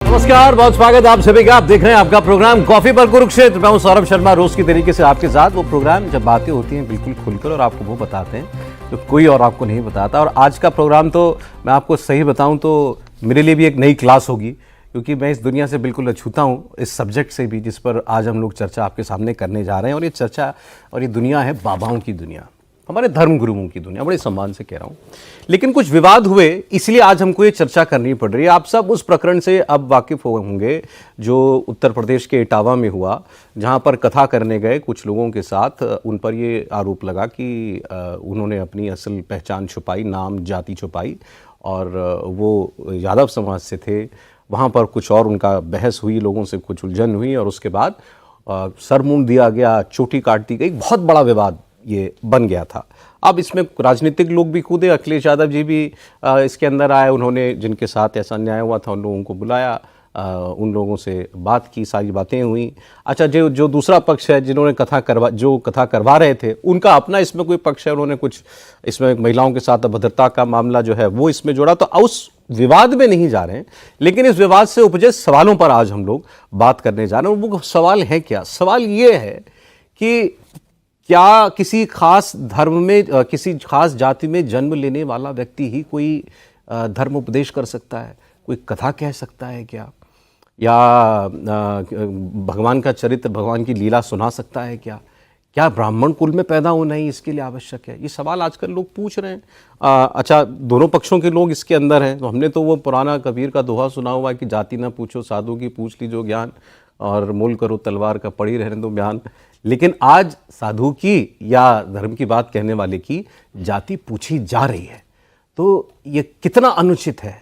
नमस्कार, बहुत स्वागत आप सभी का। आप देख रहे हैं आपका प्रोग्राम कॉफी पर कुरुक्षेत्र। मैं हूं सौरभ शर्मा, रोज की तरीके से आपके साथ। वो प्रोग्राम जब बातें होती हैं बिल्कुल खुलकर और आपको वो बताते हैं तो कोई और आपको नहीं बताता। और आज का प्रोग्राम तो मैं आपको सही बताऊं तो मेरे लिए भी एक नई क्लास होगी, क्योंकि मैं इस दुनिया से बिल्कुल अछूता हूं, इस सब्जेक्ट से भी जिस पर आज हम लोग चर्चा आपके सामने करने जा रहे हैं। और ये चर्चा और ये दुनिया है बाबाओं की दुनिया, हमारे धर्म गुरुओं की दुनिया। बड़े सम्मान से कह रहा हूँ, लेकिन कुछ विवाद हुए, इसलिए आज हमको ये चर्चा करनी पड़ रही है। आप सब उस प्रकरण से अब वाकिफ होंगे जो उत्तर प्रदेश के इटावा में हुआ, जहाँ पर कथा करने गए कुछ लोगों के साथ उन पर ये आरोप लगा कि उन्होंने अपनी असल पहचान छुपाई, नाम जाति छुपाई, और वो यादव समाज से थे। वहाँ पर कुछ और उनका बहस हुई, लोगों से कुछ उलझन हुई, और उसके बाद सर मुंह दिया गया, चोटी काट दी गई। बहुत बड़ा विवाद ये बन गया था। अब इसमें राजनीतिक लोग भी कूदे, अखिलेश यादव जी भी इसके अंदर आए। उन्होंने जिनके साथ ऐसा अन्याय हुआ था उन लोगों को बुलाया, उन लोगों से बात की, सारी बातें हुई। अच्छा, जो दूसरा पक्ष है, जिन्होंने कथा करवा रहे थे, उनका अपना इसमें कोई पक्ष है, उन्होंने कुछ इसमें महिलाओं के साथ अभद्रता का मामला जो है वो इसमें जोड़ा। तो उस विवाद में नहीं जा रहे हैं, लेकिन इस विवाद से उपजे सवालों पर आज हम लोग बात करने जा रहे हैं। वो सवाल है क्या? सवाल ये है कि क्या किसी खास धर्म में, किसी खास जाति में जन्म लेने वाला व्यक्ति ही कोई धर्म उपदेश कर सकता है, कोई कथा कह सकता है क्या? या भगवान का चरित्र, भगवान की लीला सुना सकता है क्या? क्या ब्राह्मण कुल में पैदा होना ही इसके लिए आवश्यक है? ये सवाल आजकल लोग पूछ रहे हैं। अच्छा, दोनों पक्षों के लोग इसके अंदर हैं। तो हमने तो वो पुराना कबीर का दोहा सुना हुआ है कि जाति ना पूछो साधु की, पूछ लीजो ज्ञान, और मोल करो तलवार का, पड़ी रहने दो बयान। लेकिन आज साधु की या धर्म की बात कहने वाले की जाति पूछी जा रही है। तो ये कितना अनुचित है,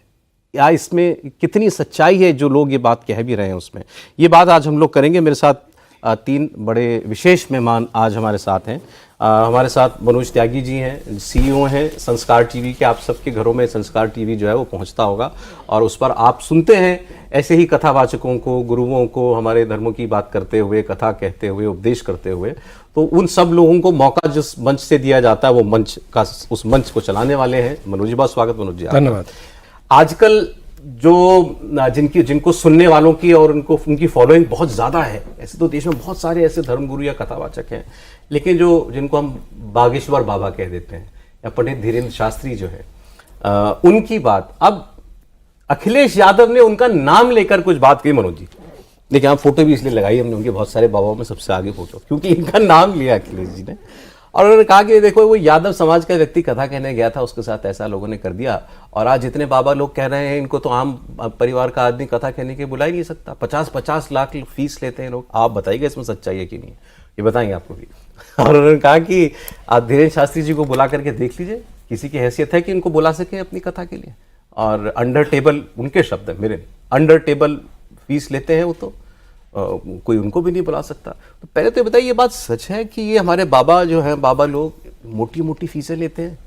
या इसमें कितनी सच्चाई है जो लोग ये बात कह भी रहे हैं उसमें? ये बात आज हम लोग करेंगे। मेरे साथ तीन बड़े विशेष मेहमान आज हमारे साथ हैं। हमारे साथ मनोज त्यागी जी हैं, सीईओ हैं संस्कार टीवी के। आप सबके घरों में संस्कार टीवी जो है वो पहुंचता होगा, और उस पर आप सुनते हैं ऐसे ही कथावाचकों को, गुरुओं को, हमारे धर्मों की बात करते हुए, कथा कहते हुए, उपदेश करते हुए। तो उन सब लोगों को मौका जिस मंच से दिया जाता है, वो मंच का, उस मंच को चलाने वाले हैं मनोज जी। बहुत स्वागत मनोज जी। धन्यवाद। आजकल जो जिनको सुनने वालों की और उनकी फॉलोइंग बहुत ज़्यादा है, ऐसे तो देश में बहुत सारे ऐसे धर्मगुरु या कथावाचक हैं, लेकिन जिनको हम बागेश्वर बाबा कह देते हैं, या पंडित धीरेन्द्र शास्त्री जो है, उनकी बात अब अखिलेश यादव ने उनका नाम लेकर कुछ बात की। मनोज जी देखिए, आप फोटो भी इसलिए लगाई हमने, उनके बहुत सारे बाबाओं में सबसे आगे फोटो, क्योंकि इनका नाम लिया अखिलेश जी ने। और उन्होंने कहा कि देखो, वो यादव समाज का व्यक्ति कथा कहने गया था, उसके साथ ऐसा लोगों ने कर दिया। और आज जितने बाबा लोग कह रहे हैं, इनको तो आम परिवार का आदमी कथा कहने के बुला ही नहीं सकता। 50-50 लाख फीस लेते हैं लोग। आप बताइएगा इसमें सच्चाई है कि नहीं, ये बताएंगे आपको भी। और उन्होंने कहा कि आप धीरेन्द्र शास्त्री जी को बुला करके देख लीजिए, किसी की हैसियत है कि इनको बुला सके अपनी कथा के लिए। और अंडर टेबल, उनके शब्द है मेरे, अंडर टेबल फीस लेते हैं वो, तो कोई उनको भी नहीं बुला सकता। तो पहले तो बताइए, ये बात सच है कि ये हमारे बाबा जो हैं, बाबा लोग मोटी मोटी फीसें लेते हैं?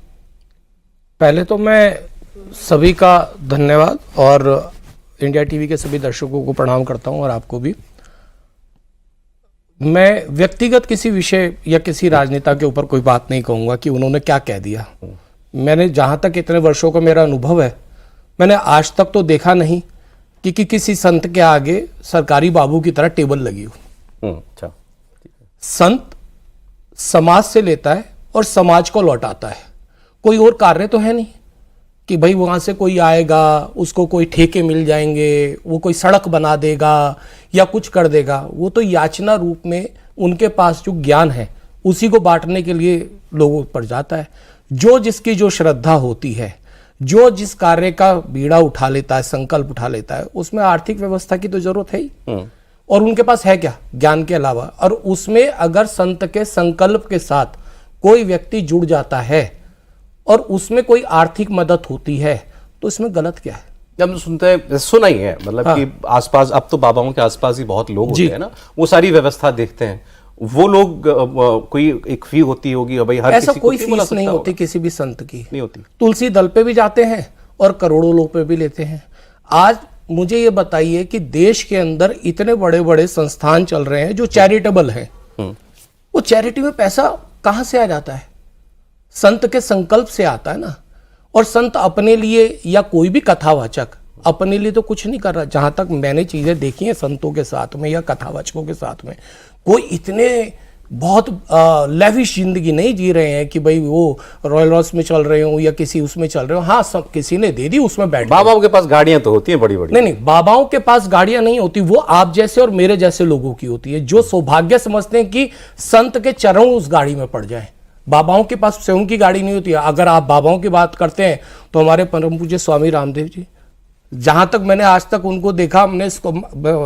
पहले तो मैं सभी का धन्यवाद और इंडिया टीवी के सभी दर्शकों को प्रणाम करता हूं, और आपको भी। मैं व्यक्तिगत किसी विषय या किसी राजनेता के ऊपर कोई बात नहीं कहूंगा कि उन्होंने क्या कह दिया। मैंने जहां तक इतने वर्षों का मेरा अनुभव है, मैंने आज तक तो देखा नहीं कि किसी संत के आगे सरकारी बाबू की तरह टेबल लगी हो। अच्छा। संत समाज से लेता है और समाज को लौटाता है। कोई और कार्य तो है नहीं कि भाई वहां से कोई आएगा, उसको कोई ठेके मिल जाएंगे, वो कोई सड़क बना देगा या कुछ कर देगा। वो तो याचना रूप में उनके पास जो ज्ञान है उसी को बांटने के लिए लोगों पर जाता है। जो जिसकी जो श्रद्धा होती है, जो जिस कार्य का बीड़ा उठा लेता है, संकल्प उठा लेता है, उसमें आर्थिक व्यवस्था की तो जरूरत है ही। और उनके पास है क्या ज्ञान के अलावा? और उसमें अगर संत के संकल्प के साथ कोई व्यक्ति जुड़ जाता है और उसमें कोई आर्थिक मदद होती है, तो इसमें गलत क्या है? जब सुनते हैं, सुना ही है मतलब हाँ। कि आसपास, अब तो बाबाओं के आसपास ही बहुत लोग होते हैं ना, वो सारी व्यवस्था देखते हैं। वो लोग कोई एक फी होती होगी भाई, हर ऐसा किसी कोई फीस नहीं होती किसी भी संत की, नहीं होती। तुलसी दल पे भी जाते हैं और करोड़ों लोग पे भी लेते हैं। आज मुझे ये बताइए कि देश के अंदर इतने बड़े बड़े संस्थान चल रहे हैं जो चैरिटेबल हैं, वो चैरिटी में पैसा कहां से आ जाता है? संत के संकल्प से आता है ना। और संत अपने लिए या कोई भी कथावाचक अपने लिए तो कुछ नहीं कर रहा। जहां तक मैंने चीजें देखी हैं संतों के साथ में या कथावाचकों के साथ में, कोई इतने बहुत लेविश जिंदगी नहीं जी रहे हैं कि भाई वो रॉयल रॉस में चल रहे हो या किसी उसमें चल रहे हो। हाँ, सब किसी ने दे दी, उसमें बैठ गए। बाबाओं के पास गाड़ियां तो होती हैं बड़ी बड़ी। नहीं, बाबाओं के पास गाड़ियां नहीं होती, वो आप जैसे और मेरे जैसे लोगों की होती है, जो सौभाग्य समझते हैं कि संत के चरण उस गाड़ी में पड़ जाए। बाबाओं के पास स्वयं की गाड़ी नहीं होती है। अगर आप बाबाओं की बात करते हैं तो हमारे परम पूज्य स्वामी रामदेव जी, जहां तक मैंने आज तक उनको देखा, हमने इसको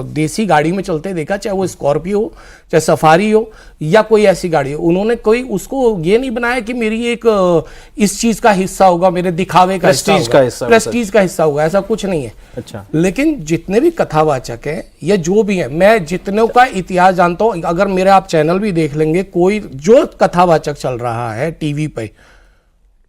देसी गाड़ी में चलते देखा, चाहे वो स्कॉर्पियो हो, चाहे सफारी हो या कोई ऐसी गाड़ी हो। उन्होंने कोई उसको ये नहीं बनाया कि मेरी एक इस चीज का हिस्सा होगा, मेरे दिखावे का हिस्सा होगा, प्रेस्टीज का हिस्सा होगा, ऐसा कुछ नहीं है। अच्छा। लेकिन जितने भी कथावाचक हैं या जो भी हैं, मैं जितनों का इतिहास जानता हूं, अगर मेरे आप चैनल भी देख लेंगे, कोई जो कथावाचक चल रहा है टीवी पे,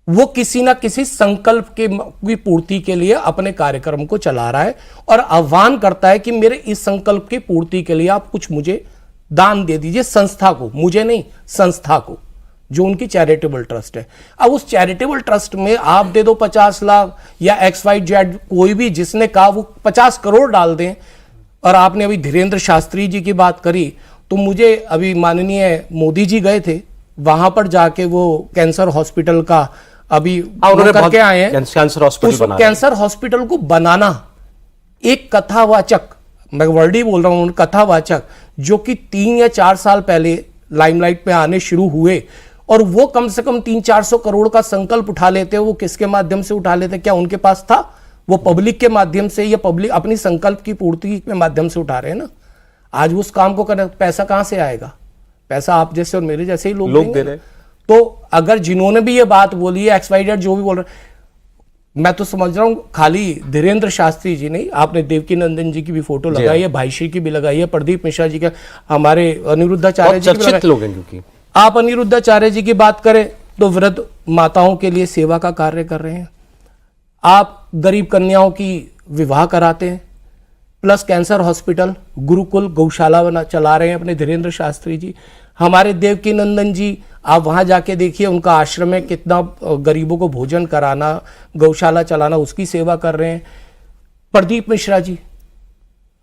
वो किसी ना किसी संकल्प की पूर्ति के लिए अपने कार्यक्रम को चला रहा है और आह्वान करता है कि मेरे इस संकल्प की पूर्ति के लिए आप कुछ मुझे दान दे दीजिए, संस्था को, मुझे नहीं, संस्था को, जो उनकी चैरिटेबल ट्रस्ट है। अब उस चैरिटेबल ट्रस्ट में आप दे दो 50 लाख या XYZ, कोई भी जिसने कहा वो 50 करोड़ डाल दें। और आपने अभी धीरेन्द्र शास्त्री जी की बात करी, तो मुझे अभी माननीय मोदी जी गए थे, वहां पर जाके वो कैंसर हॉस्पिटल का अभी करके आए हैं। कैंसर हॉस्पिटल को बनाना एक कथावाचक, मैं वर्ड ही बोल रहा हूं, कथावाचक जो कि 3 या 4 साल पहले लाइमलाइट पे आने शुरू हुए, और वो कम से कम 300-400 करोड़ का संकल्प उठा लेते। वो किसके माध्यम से उठा लेते? क्या उनके पास था? वो पब्लिक के माध्यम से या पब्लिक अपनी संकल्प की पूर्ति के माध्यम से उठा रहे हैं ना। आज उस काम को करने पैसा कहां से आएगा? पैसा आप जैसे और मेरे जैसे ही लोग दे रहे हैं। तो अगर जिन्होंने भी ये बात बोली है, XYZ जो भी बोल रहे, मैं तो समझ रहा हूं खाली धीरेन्द्र शास्त्री जी नहीं, आपने देवकी नंदन जी की भी फोटो लगाई है, भाईश्री की भी लगाई है, प्रदीप मिश्रा जी का, हमारे अनिरुद्धाचार्य जी चर्चित लोग हैं। क्योंकि आप अनिरुद्धाचार्य जी की बात करें तो वृद्ध माताओं के लिए सेवा का कार्य कर रहे हैं, आप गरीब कन्याओं की विवाह कराते हैं, प्लस कैंसर हॉस्पिटल, गुरुकुल, गौशाला चला रहे हैं अपने धीरेन्द्र शास्त्री जी। हमारे देवकी नंदन जी, आप वहां जाके देखिए उनका आश्रम में कितना गरीबों को भोजन कराना, गौशाला चलाना, उसकी सेवा कर रहे हैं। प्रदीप मिश्रा जी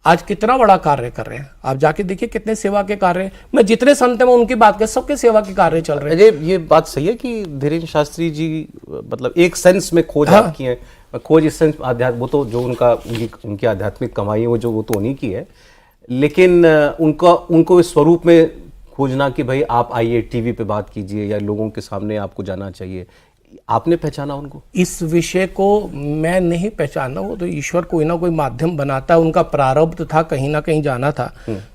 आज कितना बड़ा कार्य कर रहे हैं, आप जाके देखिए कितने सेवा के कार्य। मैं जितने संत हैं मैं उनकी बात कर, सबके सेवा के कार्य चल रहे हैं। ये बात सही है कि धीरेन्द्र शास्त्री जी मतलब एक सेंस में खोज आपकी है, खोज इस सेंस आध्यात्म, वो तो जो उनकी आध्यात्मिक कमाई है वो तो उन्हीं की है, लेकिन उनको इस स्वरूप में खोजना कि भाई आप आइए टीवी पे बात कीजिए या लोगों के सामने आपको जाना चाहिए, आपने पहचाना उनको? इस विषय को मैं नहीं पहचाना, वो तो ईश्वर कोई ना कोई माध्यम बनाता है, उनका प्रारब्ध था, कहीं ना कहीं जाना था।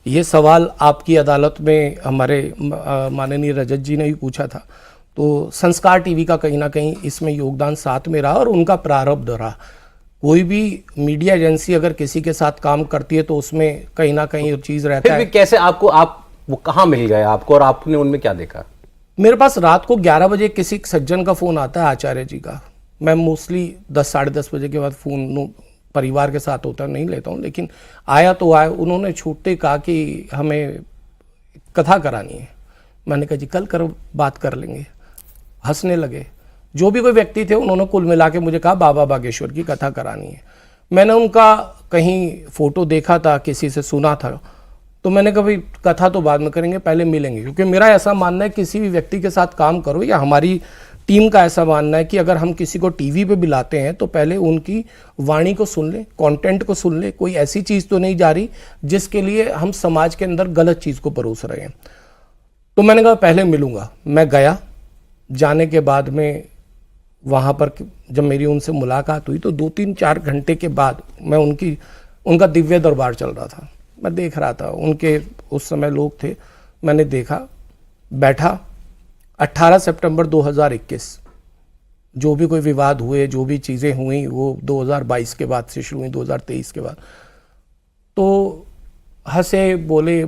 ये सवाल आपकी अदालत में हमारे माननीय रजत जी ने भी पूछा था, तो संस्कार टीवी का कहीं ना कहीं इसमें योगदान साथ में रहा और उनका प्रारब्ध रहा। कोई भी मीडिया एजेंसी अगर किसी के साथ काम करती है तो उसमें कहीं ना कहीं चीज रहता है। कैसे आप वो कहाँ मिल गए आपको और आपने उनमें क्या देखा? मेरे पास रात को 11 बजे किसी सज्जन का फोन आता है, आचार्य जी का। मैं मोस्टली 10-10:30 बजे के बाद फोन परिवार के साथ होता नहीं लेता हूँ, लेकिन आया तो आया। उन्होंने छूटते कहा कि हमें कथा करानी है। मैंने कहा जी कल करो, बात कर लेंगे। हंसने लगे। जो भी कोई व्यक्ति थे उन्होंने कुल मिला के मुझे कहा बाबा बागेश्वर की कथा करानी है। मैंने उनका कहीं फोटो देखा था, किसी से सुना था, तो मैंने कहा भाई कथा तो बाद में करेंगे, पहले मिलेंगे। क्योंकि मेरा ऐसा मानना है किसी भी व्यक्ति के साथ काम करो, या हमारी टीम का ऐसा मानना है कि अगर हम किसी को टीवी पे बुलाते हैं तो पहले उनकी वाणी को सुन ले, कंटेंट को सुन ले, कोई ऐसी चीज़ तो नहीं जा रही जिसके लिए हम समाज के अंदर गलत चीज़ को परोस रहे हैं। तो मैंने कहा पहले मिलूंगा। मैं गया, जाने के बाद में वहाँ पर जब मेरी उनसे मुलाकात हुई तो 2-3-4 घंटे के बाद मैं उनका दिव्य दरबार चल रहा था, मैं देख रहा था। उनके उस समय लोग थे, मैंने देखा, बैठा। 18 सितंबर 2021 जो भी कोई विवाद हुए, जो भी चीज़ें हुई वो 2022 के बाद से शुरू हुई, 2023 के बाद। तो हंसे, बोले,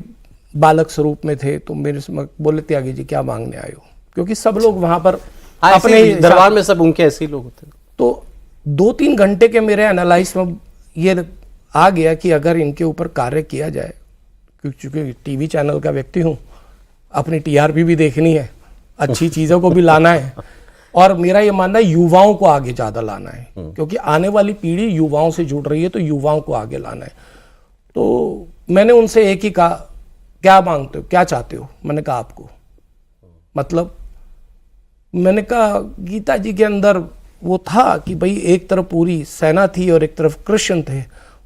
बालक स्वरूप में थे, तो मेरे से बोले त्यागी जी क्या मांगने आए हो? क्योंकि सब लोग वहाँ पर अपने दरबार में सब उनके ऐसे ही लोग होते। तो 2-3 घंटे के मेरे एनालाइज में ये आ गया कि अगर इनके ऊपर कार्य किया जाए, क्योंकि टीवी चैनल का व्यक्ति हूँ, अपनी टीआरपी भी देखनी है, अच्छी चीज़ों को भी लाना है, और मेरा ये मानना है युवाओं को आगे ज्यादा लाना है, क्योंकि आने वाली पीढ़ी युवाओं से जुड़ रही है, तो युवाओं को आगे लाना है। तो मैंने उनसे एक ही कहा, क्या मांगते हो, क्या चाहते हो? मैंने कहा आपको, मतलब मैंने कहा गीता जी के अंदर वो था कि भाई एक तरफ पूरी सेना थी और एक तरफ कृष्ण थे,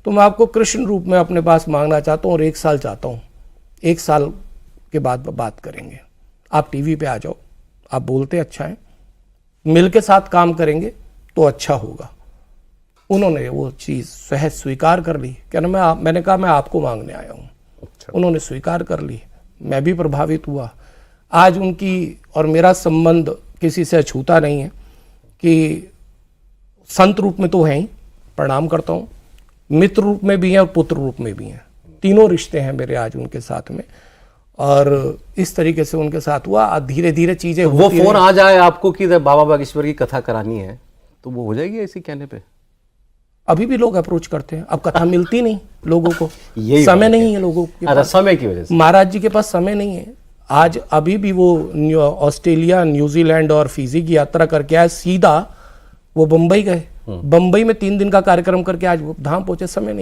तो मैं आपको कृष्ण रूप में अपने पास मांगना चाहता हूँ और 1 साल चाहता हूँ। 1 साल के बाद बात करेंगे, आप टीवी पे आ जाओ, आप बोलते अच्छा है, मिल के साथ काम करेंगे तो अच्छा होगा। उन्होंने वो चीज़ सहज स्वीकार कर ली। क्या ना, मैंने कहा मैं आपको मांगने आया हूँ। उन्होंने स्वीकार कर ली, मैं भी प्रभावित हुआ। आज उनकी और मेरा संबंध किसी से अछूता नहीं है, कि संत रूप में तो हैं ही, प्रणाम करता हूँ, मित्र रूप में भी हैं और पुत्र रूप में भी हैं। तीनों रिश्ते हैं मेरे आज उनके साथ में, और इस तरीके से उनके साथ हुआ। धीरे धीरे चीजें वो फोन आ जाए आपको कि बाबा बागेश्वर की कथा करानी है, तो वो हो जाएगी ऐसी कहने पे? अभी भी लोग अप्रोच करते हैं, अब कथा मिलती नहीं लोगों को, यही समय नहीं है लोगों के पास, समय की वजह से। महाराज जी के पास समय नहीं है। आज अभी भी वो ऑस्ट्रेलिया, न्यूजीलैंड और फिजी की यात्रा करके आए, सीधा वो बम्बई गए, बम्बई में 3 दिन का कार्यक्रम करके आज वो धाम पहुंचे, समय नहीं।